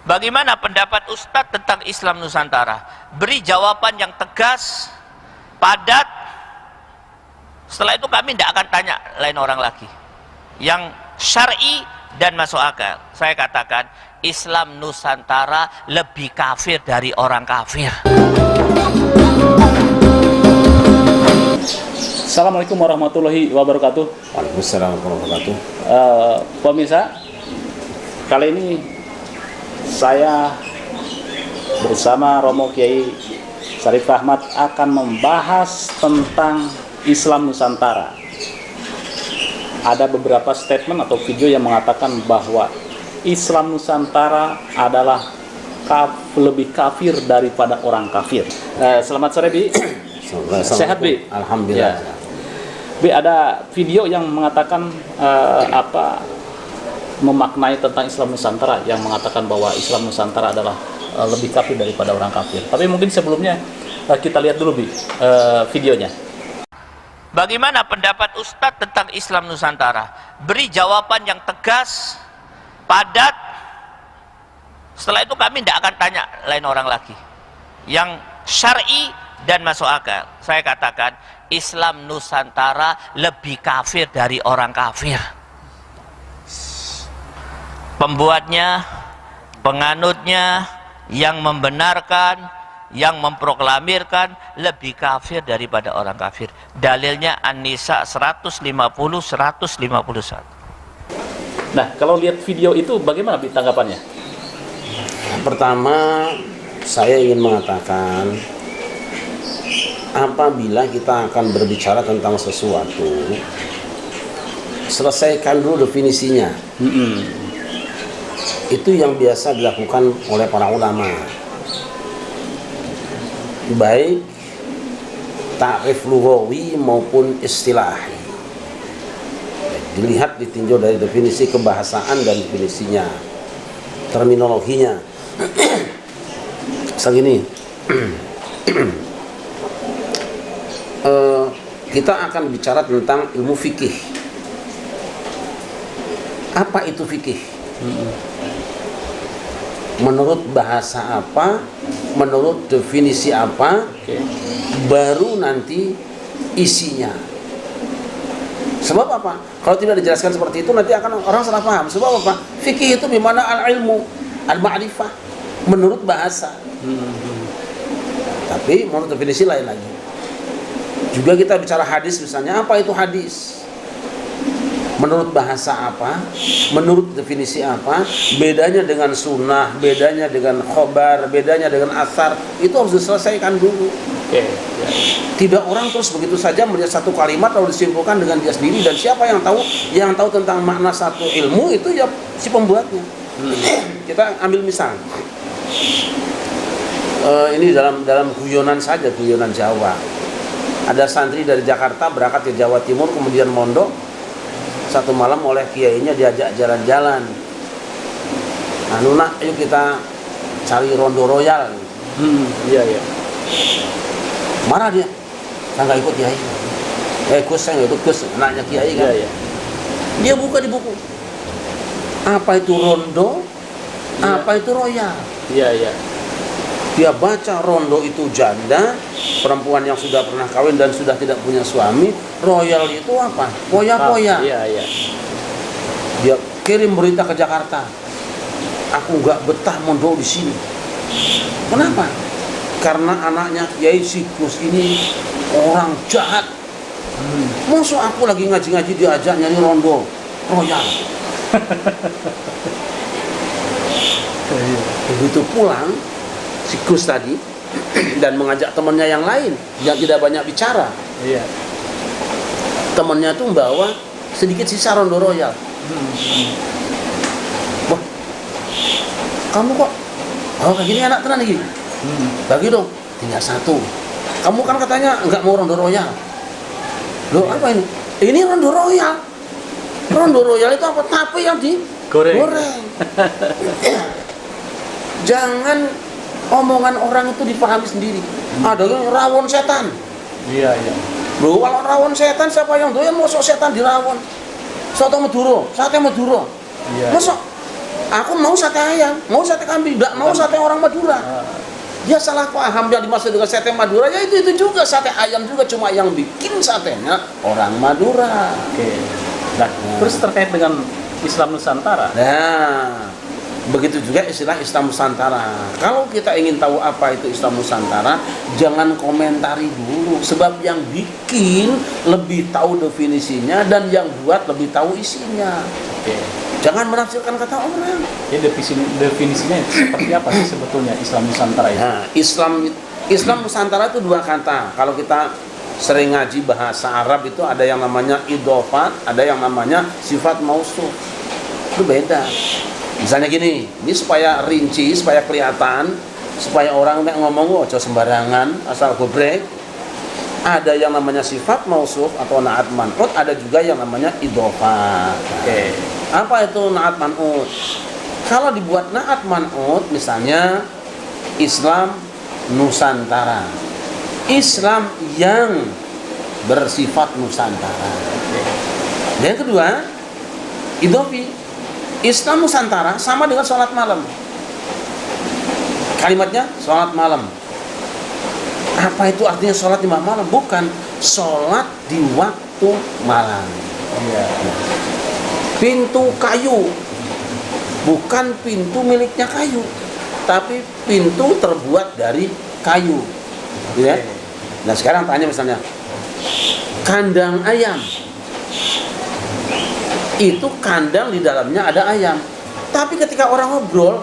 Bagaimana pendapat Ustadz tentang Islam Nusantara? Beri jawaban yang tegas, padat. Setelah itu kami tidak akan tanya lain orang lagi. Yang syar'i dan masuk akal. Saya katakan Islam Nusantara lebih kafir dari orang kafir. Assalamualaikum warahmatullahi wabarakatuh. Waalaikumsalam warahmatullahi wabarakatuh. Pemirsa, kali ini saya bersama Romo Kiai Syarif Rahmat akan membahas tentang Islam Nusantara. Ada beberapa statement atau video yang mengatakan bahwa Islam Nusantara adalah lebih kafir daripada orang kafir. Selamat sore, Bi. Sehat, Bi? Alhamdulillah. Ya. Bi, ada video yang mengatakan memaknai tentang Islam Nusantara yang mengatakan bahwa Islam Nusantara adalah lebih kafir daripada orang kafir. Tapi mungkin sebelumnya kita lihat dulu, Bi, videonya. Bagaimana pendapat Ustadz tentang Islam Nusantara? Beri jawaban yang tegas, padat. Setelah itu kami tidak akan tanya lain orang lagi. Yang syar'i dan masuk akal. Saya katakan Islam Nusantara lebih kafir dari orang kafir. Pembuatnya, penganutnya, yang membenarkan, yang memproklamirkan lebih kafir daripada orang kafir. Dalilnya An-Nisa 150-151. Nah, kalau lihat video itu bagaimana, Bi, tanggapannya? Pertama, saya ingin mengatakan apabila kita akan berbicara tentang sesuatu, selesaikan dulu definisinya. Itu yang biasa dilakukan oleh para ulama, baik ta'rif lughawi maupun istilahi. Dilihat, ditinjau dari definisi kebahasaan dan definisinya, terminologinya. Segini, kita akan bicara tentang ilmu fikih. Apa itu fikih? Menurut bahasa apa, menurut definisi apa, baru nanti isinya. Sebab apa? Kalau tidak dijelaskan seperti itu, nanti akan orang salah paham. Sebab apa? Fikih itu bimana al-ilmu, al-ma'rifah, menurut bahasa. Tapi menurut definisi lain lagi. Juga kita bicara hadis misalnya, apa itu hadis? Menurut bahasa apa, menurut definisi apa, bedanya dengan sunnah, bedanya dengan khobar, bedanya dengan asar, itu harus diselesaikan dulu. Tidak orang terus begitu saja melihat satu kalimat lalu disimpulkan dengan dia sendiri, dan siapa yang tahu? Yang tahu tentang makna satu ilmu itu ya si pembuatnya. Kita ambil misal, ini dalam guyonan saja, guyonan Jawa. Ada santri dari Jakarta berangkat ke Jawa Timur, kemudian mondok. Satu malam oleh kiainya diajak jalan-jalan. Nak, ayo kita cari rondo royal. Iya. Marah dia, saya nggak ikut kiai. Gus, saya nggak ikut, Gus, anaknya kiai kan. Iya. Dia buka di buku. Apa itu rondo? Apa itu royal? Iya. Dia baca rondo itu janda, perempuan yang sudah pernah kawin dan sudah tidak punya suami. Royal itu apa? Poya-poya. Iya. Dia kirim berita ke Jakarta. Aku nggak betah mondok di sini. Kenapa? Karena anaknya Kiai Sikus ini orang jahat. Maksud aku lagi ngaji-ngaji diajak nyanyi rondo royal. Begitu pulang si Gus tadi dan mengajak temannya yang lain yang tidak banyak bicara. Iya. Temannya tuh membawa sedikit sisa rondo royal. Wah, kamu kok kayak gini anak tenan lagi? Bagi dong, tinggal satu. Kamu kan katanya nggak mau rondo royal. Loh, apa ini? Ini rondo royal. Rondo royal itu apa? Tape yang digoreng. Jangan omongan orang itu dipahami sendiri. Ada yang rawon setan. Iya. Loh, kalau rawon setan siapa yang doyan? Mosok setan dirawon. Soto Madura, sate Madura. Iya. Mosok Aku mau sate ayam, mau sate kambing, nggak mau sate orang Madura. Dia salah paham yang dimaksud dengan sate Madura, ya itu juga sate ayam juga, cuma yang bikin satenya orang Madura. Oke. Nah, terus terkait dengan Islam Nusantara. Nah, begitu juga istilah Islam Nusantara. Kalau kita ingin tahu apa itu Islam Nusantara, jangan komentari dulu, sebab yang bikin lebih tahu definisinya dan yang buat lebih tahu isinya. Oke. Jangan menafsirkan kata orang. Ya, definisinya seperti apa sih sebetulnya Islam Nusantara itu? Nah, Islam Nusantara itu dua kata. Kalau kita sering ngaji bahasa Arab itu ada yang namanya idhofat, ada yang namanya sifat mausuf. Itu beda. Misalnya gini, ini supaya rinci, supaya kelihatan, supaya orang yang ngomong ojo sembarangan, asal gobrek. Ada yang namanya sifat mausuf atau na'at man'ut, ada juga yang namanya idhofat. Oke. Apa itu na'at man'ut? Kalau dibuat na'at man'ut, misalnya Islam Nusantara, Islam yang bersifat Nusantara. Dan yang kedua, idhofi, Islam Nusantara sama dengan sholat malam. Kalimatnya sholat malam. Apa itu artinya sholat di malam? Bukan, sholat di waktu malam. Iya. Pintu kayu, bukan pintu miliknya kayu, tapi pintu terbuat dari kayu. Ya? Nah sekarang tanya misalnya, kandang ayam, itu kandang di dalamnya ada ayam. Tapi ketika orang ngobrol,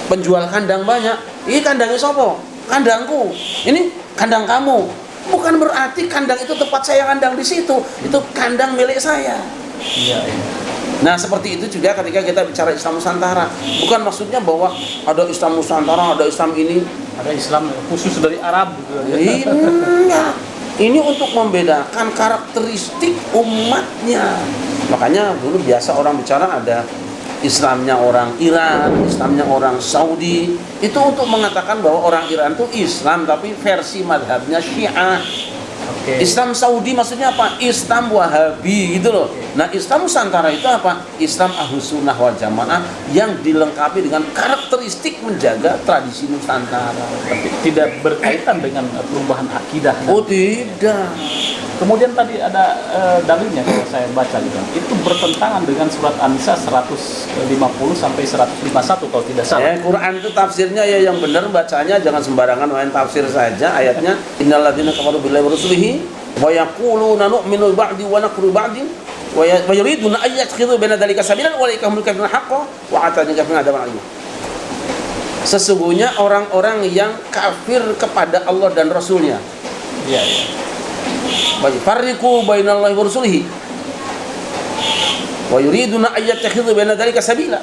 penjual kandang banyak, ini kandangnya sopo? Kandangku. Ini kandang kamu. Bukan berarti kandang itu tempat saya kandang di situ. Itu kandang milik saya. Iya, iya. Nah seperti itu juga ketika kita bicara Islam Nusantara. Bukan maksudnya bahwa ada Islam Nusantara, ada Islam ini, Ada Islam khusus dari Arab gitu. enggak. Ini untuk membedakan karakteristik umatnya. Makanya dulu biasa orang bicara ada Islamnya orang Iran, Islamnya orang Saudi. Itu untuk mengatakan bahwa orang Iran itu Islam tapi versi madhabnya Syiah. Oke. Islam Saudi maksudnya apa? Islam Wahabi gitu loh. Nah Islam Nusantara itu apa? Islam Ahlus Sunnah wal Jamaah yang dilengkapi dengan karakteristik menjaga tradisi Nusantara. Tapi tidak berkaitan dengan perubahan akidah. Oh tidak. Kemudian tadi ada dalilnya kalau saya baca gitu. Itu bertentangan dengan surat An-Nisa 150 sampai 151 kalau tidak salah. Quran itu tafsirnya ya yang benar bacanya, jangan sembarangan main tafsir saja. Ayatnya innalladzina kafaru billahi wa rasulihi wa yaquluna nu'minu ba'di wa nakfuru ba'di wa yuriduna an yattakhidhu baina dzalika sabilan wa ulaika humul kafirun haqqan wa atadna kafirun adzaban alim. Sesungguhnya orang-orang yang kafir kepada Allah dan Rasulnya. Iya, iya. Farriqu bainallahi wa rasulihi wa yuriduna an yattakhidhu baina dzalika sabila.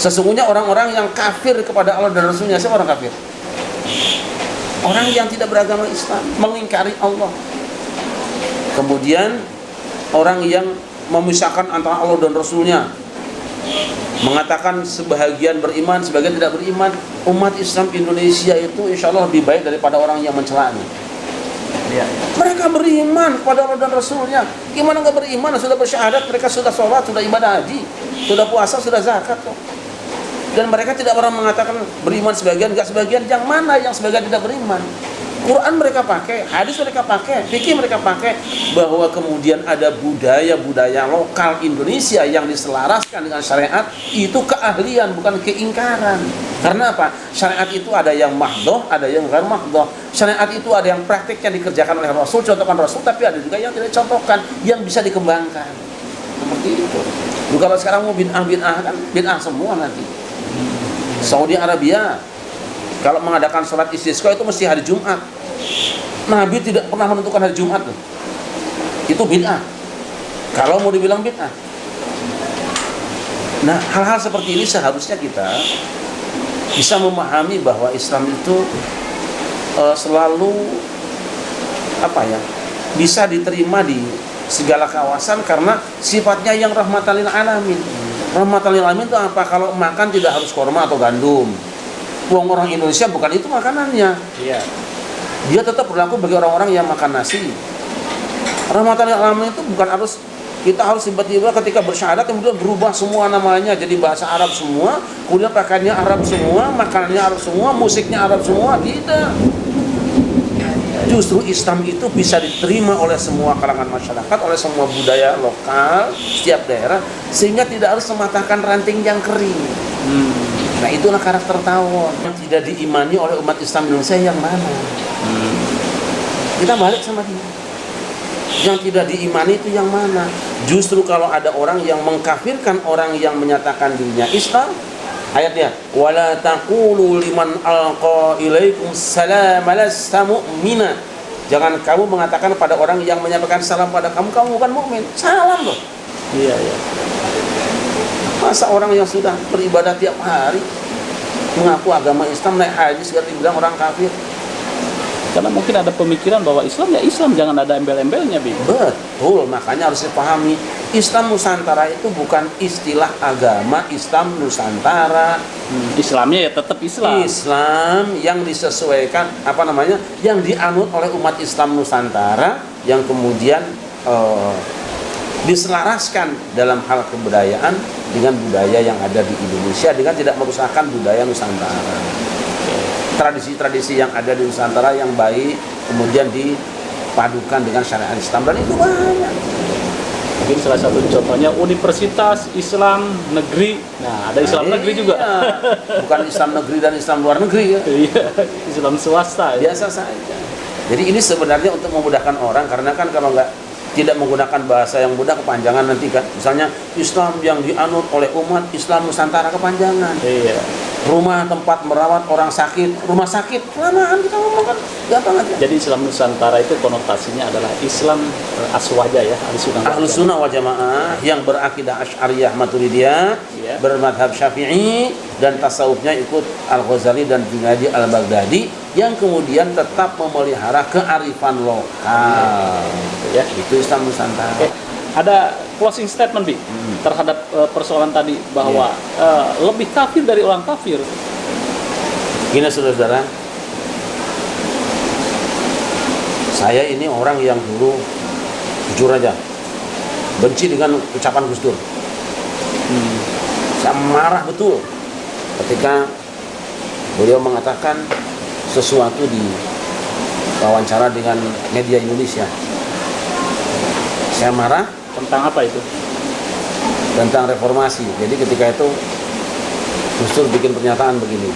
Sesungguhnya orang-orang yang kafir kepada Allah dan Rasulnya. Siapa orang kafir? Orang yang tidak beragama Islam, mengingkari Allah. Kemudian orang yang memisahkan antara Allah dan Rasulnya, mengatakan sebahagian beriman, sebagian tidak beriman. Umat Islam Indonesia itu insya Allah lebih baik daripada orang yang mencelanya. Iya. Mereka beriman kepada Allah dan Rasulnya. Gimana nggak beriman? Sudah bersyahadat, mereka sudah sholat, sudah ibadah haji, sudah puasa, sudah zakat kok. Dan mereka tidak pernah mengatakan beriman sebagian, nggak sebagian. Yang mana yang sebagian tidak beriman? Quran mereka pakai, hadis mereka pakai, fikih mereka pakai. Bahwa kemudian ada budaya-budaya lokal Indonesia yang diselaraskan dengan syariat, itu keahlian bukan keingkaran. Karena apa? Syariat itu ada yang mahdoh, ada yang ghair mahdoh. Syariat itu ada yang praktiknya dikerjakan oleh Rasul, contohkan Rasul, tapi ada juga yang tidak contohkan, yang bisa dikembangkan. Seperti itu. Lu kalau sekarang mau bid'ah kan bid'ah semua nanti. Saudi Arabia kalau mengadakan sholat istisqa itu mesti hari Jumat. Nabi tidak pernah menentukan hari Jumat loh. Itu bid'ah. Kalau mau dibilang bid'ah. Nah, hal-hal seperti ini seharusnya kita bisa memahami bahwa Islam itu selalu bisa diterima di segala kawasan karena sifatnya yang rahmatan lil alamin. Rahmatan lil alamin itu apa? Kalau makan tidak harus korma atau gandum. Wong orang Indonesia bukan itu makanannya. Iya. Dia tetap berlaku bagi orang-orang yang makan nasi. Rahmatan lil alamin itu bukan harus Kita harus tiba-tiba ketika bersyahadat kemudian berubah semua namanya jadi bahasa Arab semua, kemudian pakaiannya Arab semua, makanannya Arab semua, musiknya Arab semua. Tidak. Justru Islam itu bisa diterima oleh semua kalangan masyarakat, oleh semua budaya lokal setiap daerah, sehingga tidak harus mematahkan ranting yang kering. Nah, itulah karakter tawon yang tidak diimani oleh umat Islam Indonesia yang mana? Kita balik sama dia. Yang tidak diimani itu yang mana? Justru kalau ada orang yang mengkafirkan orang yang menyatakan dirinya Islam, ayatnya, wala taqulu liman alqa ilaikum salam lasta mu'mina. Jangan kamu mengatakan pada orang yang menyampaikan salam pada kamu bukan mukmin. Salam loh. Iya, iya. Masa orang yang sudah beribadah tiap hari mengaku agama Islam naik haji segera dibilang orang kafir? Karena mungkin ada pemikiran bahwa Islam ya Islam, jangan ada embel-embelnya, Bi. Betul, makanya harus dipahami Islam Nusantara itu bukan istilah agama Islam Nusantara. Islamnya ya tetap Islam. Islam yang disesuaikan yang dianut oleh umat Islam Nusantara yang kemudian diselaraskan dalam hal kebudayaan dengan budaya yang ada di Indonesia dengan tidak merusakkan budaya Nusantara. Tradisi-tradisi yang ada di Nusantara yang baik kemudian dipadukan dengan syariat Islam, dan itu banyak. Mungkin salah satu contohnya Universitas Islam Negeri. Nah, ada Islam Negeri juga. Bukan Islam negeri dan Islam luar negeri ya. Iya, Islam swasta. Biasa saja. Jadi ini sebenarnya untuk memudahkan orang, karena kan kalau tidak menggunakan bahasa yang mudah kepanjangan nanti kan. Misalnya Islam yang dianut oleh umat Islam Nusantara kepanjangan. Iya. Rumah tempat merawat orang sakit, rumah sakit, kelamaan kita ngomong kan gampang aja. Jadi Islam Nusantara itu konotasinya adalah Islam aswaja ya, Ahlus Sunnah wal Jamaah yang berakidah Asy'ariyah Maturidiyah, Iya. bermadhab Syafi'i, dan tasawufnya ikut Al-Ghazali dan Junaidi Al-Baghdadi, yang kemudian tetap memelihara kearifan lokal. Ya. Itu Islam Nusantara. Oke. Ada closing statement, Bi, terhadap persoalan tadi bahwa lebih kafir dari orang kafir. Gini saudara-saudara, saya ini orang yang dulu jujur aja benci dengan ucapan Gus Dur. Saya marah betul ketika beliau mengatakan sesuatu di wawancara dengan media Indonesia. Saya marah Tentang apa itu? tentang reformasi. Jadi ketika itu Gus Dur bikin pernyataan begini,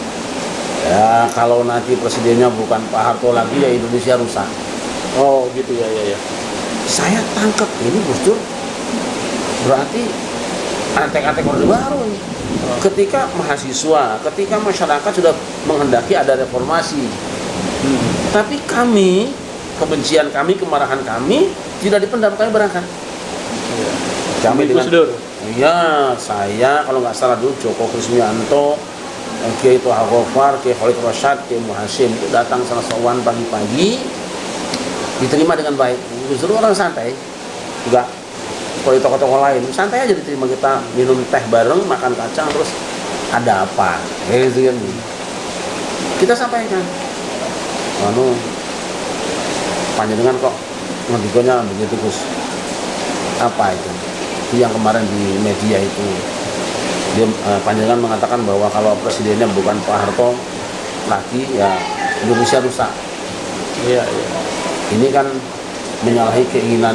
ya kalau nanti presidennya bukan Pak Harto lagi ya Indonesia rusak. Oh gitu ya, ya, ya. Saya tangkap ini Gus Dur berarti antek-antek orde baru nih. Ketika mahasiswa, ketika masyarakat sudah menghendaki ada reformasi, tapi kami, kebencian kami, kemarahan kami tidak dipendam, kami berangkat. Kami dengan Gus Dur. iya, saya kalau nggak salah dulu Joko Krismianto, Kiai Toha Ghofar, Kiai Khalid Rasyad, Kiai Muhasim itu datang salah sowan pagi-pagi, diterima dengan baik. Gus Dur orang santai, juga seperti tokoh-tokoh lain, santai aja diterima, kita minum teh bareng, makan kacang, terus ada apa? Gitu kan. Kita sampaikan, panjenengan kok ngendikonya begitu Gus. Apa itu? Itu yang kemarin di media itu. Dia panjenengan mengatakan bahwa kalau presidennya bukan Pak Harto lagi ya Indonesia rusak. Iya, iya. Ini kan menyalahi keinginan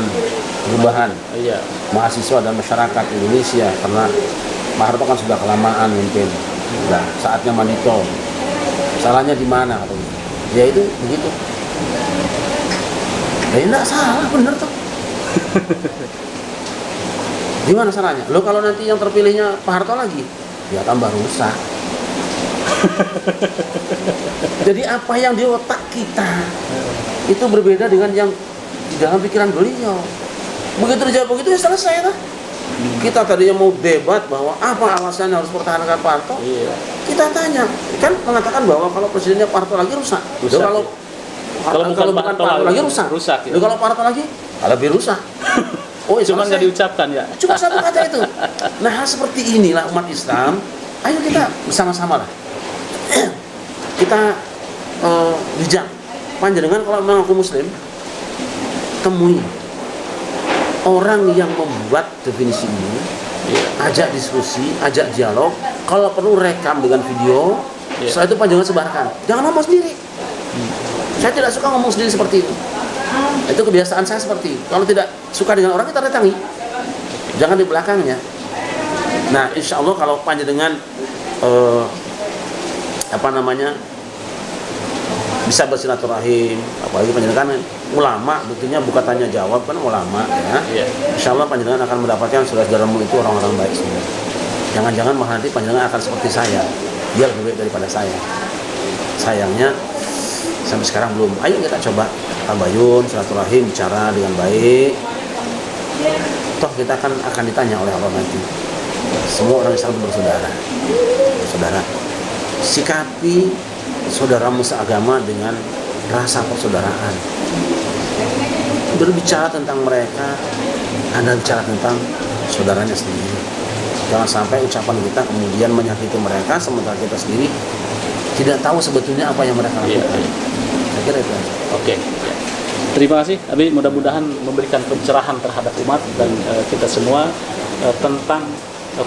perubahan Iya. mahasiswa dan masyarakat Indonesia, karena Pak Harto kan sudah kelamaan mungkin. Nah, saatnya manito. Salahnya di mana? Ya itu begitu. Ya enggak salah, bener tuh. Gimana salahnya? Lo kalau nanti yang terpilihnya Pak Harto lagi, ya tambah rusak. Jadi apa yang di otak kita itu berbeda dengan yang di dalam pikiran beliau. Begitu dijawab begitu ya selesai lah. Kita tadinya mau debat bahwa apa alasannya harus pertahankan Pak Harto. Iya. Kita tanya, kan mengatakan bahwa kalau presidennya Pak Harto lagi rusak. Rusak, Kalau bukan Pak Harto lagi rusak. Rusak, ya. Kalau Pak Harto lagi lebih rusak. Oh, Cuman nggak diucapkan ya. Cuma satu kata itu. Nah, hal seperti inilah umat Islam. Ayo kita bersama-sama lah. Kita bijak. Panjenengan kalau memang aku Muslim, temui orang yang membuat definisi ini, ajak diskusi, ajak dialog, kalau perlu rekam dengan video, setelah itu panjangan sebarkan. Jangan ngomong sendiri. Saya tidak suka ngomong sendiri seperti itu. Itu kebiasaan saya seperti itu. Kalau tidak suka dengan orang, kita datangi. Jangan di belakangnya. Nah, insya Allah kalau panjenengan bisa bersilaturahim, apalagi panjenengan ulama, buktinya bukan tanya jawab, kan ulama ya. Insya Allah panjenengan akan mendapatkan saudara-saudaramu itu orang-orang baik semua. Jangan-jangan malah nanti panjenengan akan seperti saya, dia lebih baik daripada saya. Sayangnya sampai sekarang belum. Ayo kita coba tabayun, silaturahim, bicara dengan baik. Toh kita akan ditanya oleh Allah nanti. Semua orang Islam bersaudara. Saudara, sikapi saudaramu seagama dengan rasa persaudaraan. Berbicara tentang mereka, Anda bicara tentang saudaranya sendiri. Jangan sampai ucapan kita kemudian menyakiti mereka, sementara kita sendiri tidak tahu sebetulnya apa yang mereka lakukan. Saya kira itu aja. Oke. Terima kasih, Abi. Mudah-mudahan memberikan pencerahan terhadap umat dan kita semua tentang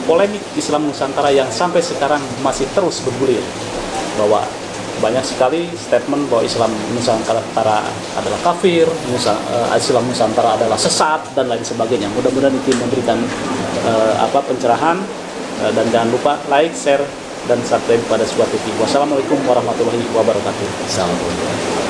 polemik Islam Nusantara yang sampai sekarang masih terus bergulir, bahwa banyak sekali statement bahwa Islam Nusantara adalah kafir, Islam Nusantara adalah sesat dan lain sebagainya. Mudah-mudahan itu memberikan pencerahan, dan jangan lupa like, share dan subscribe pada Suara TV. Wassalamualaikum warahmatullahi wabarakatuh. Assalamualaikum.